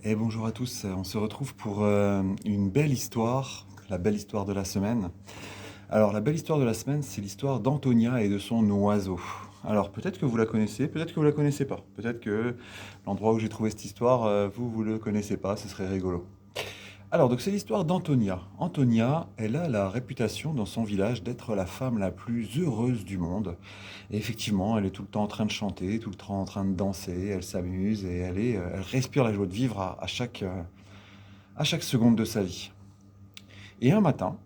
Et bonjour à tous, on se retrouve pour une belle histoire, la belle histoire de la semaine. Alors la belle histoire de la semaine, c'est l'histoire d'Antonia et de son oiseau. Alors peut-être que vous la connaissez, peut-être que vous la connaissez pas. Peut-être que l'endroit où j'ai trouvé cette histoire, vous le connaissez pas, ce serait rigolo. Alors donc c'est l'histoire d'Antonia. Antonia, elle a la réputation dans son village d'être la femme la plus heureuse du monde. Et effectivement, elle est tout le temps en train de chanter, tout le temps en train de danser, elle s'amuse et elle respire la joie de vivre à chaque seconde de sa vie. Et un matin,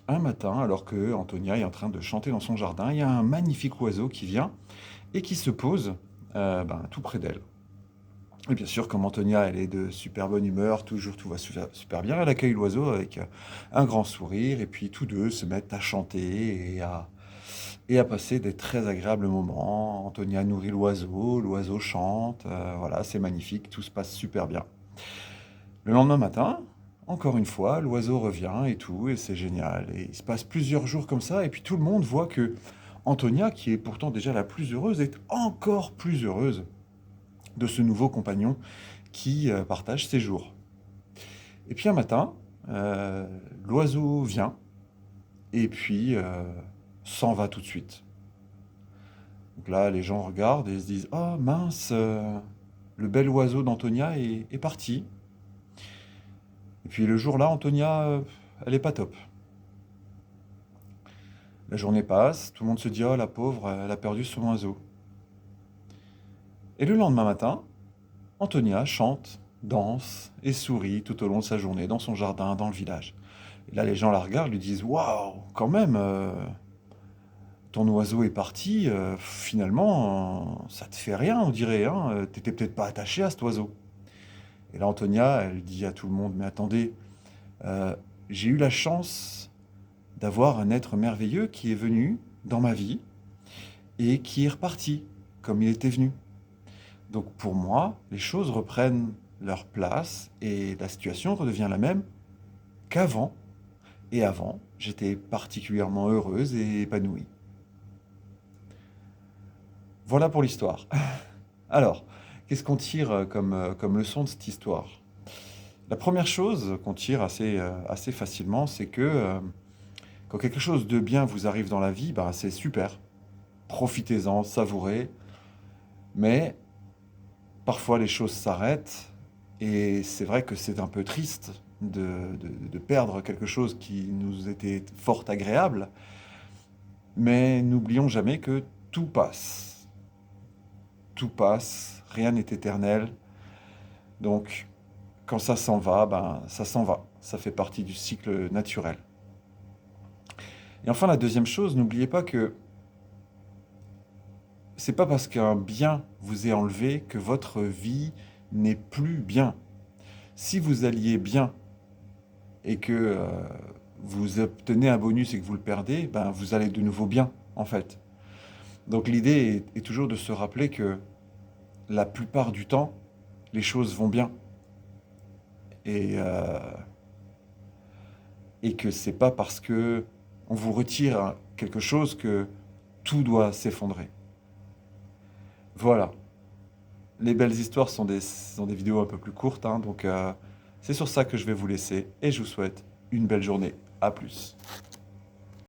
alors que Antonia est en train de chanter dans son jardin, il y a un magnifique oiseau qui vient et qui se pose tout près d'elle. Et bien sûr, comme Antonia, elle est de super bonne humeur, toujours tout va super bien, elle accueille l'oiseau avec un grand sourire, et puis tous deux se mettent à chanter et à passer des très agréables moments. Antonia nourrit l'oiseau chante, voilà, c'est magnifique, tout se passe super bien. Le lendemain matin, encore une fois, l'oiseau revient et tout, et c'est génial. Et il se passe plusieurs jours comme ça, et puis tout le monde voit que Antonia, qui est pourtant déjà la plus heureuse, est encore plus heureuse de ce nouveau compagnon qui partage ses jours. Et puis un matin, l'oiseau vient, et puis s'en va tout de suite. Donc là, les gens regardent et se disent: «Oh mince, le bel oiseau d'Antonia est parti.» Et puis le jour-là, Antonia, elle est pas top. La journée passe, tout le monde se dit: «Oh la pauvre, elle a perdu son oiseau.» Et le lendemain matin, Antonia chante, danse et sourit tout au long de sa journée dans son jardin, dans le village. Et là, les gens la regardent, lui disent: «Waouh, quand même, ton oiseau est parti, finalement, ça te fait rien, on dirait, hein, t'étais peut-être pas attaché à cet oiseau.» Et là, Antonia, elle dit à tout le monde: «Mais attendez, euh, j'ai eu la chance d'avoir un être merveilleux qui est venu dans ma vie et qui est reparti comme il était venu. Donc pour moi, les choses reprennent leur place et la situation redevient la même qu'avant. Et avant, j'étais particulièrement heureuse et épanouie.» Voilà pour l'histoire. Alors, qu'est-ce qu'on tire comme leçon de cette histoire? La première chose qu'on tire assez facilement, c'est que quand quelque chose de bien vous arrive dans la vie, bah, c'est super. Profitez-en, savourez. Mais parfois les choses s'arrêtent et c'est vrai que c'est un peu triste de perdre quelque chose qui nous était fort agréable. Mais n'oublions jamais que tout passe. Tout passe, rien n'est éternel. Donc quand ça s'en va, ben, ça s'en va. Ça fait partie du cycle naturel. Et enfin, la deuxième chose, n'oubliez pas que c'est pas parce qu'un bien vous est enlevé que votre vie n'est plus bien. Si vous alliez bien et que vous obtenez un bonus et que vous le perdez, ben vous allez de nouveau bien, en fait. Donc l'idée est toujours de se rappeler que la plupart du temps, les choses vont bien. Et, euh, et que c'est pas parce que on vous retire quelque chose que tout doit s'effondrer. Voilà. Les belles histoires sont des vidéos un peu plus courtes, hein, donc c'est sur ça que je vais vous laisser et je vous souhaite une belle journée. À plus.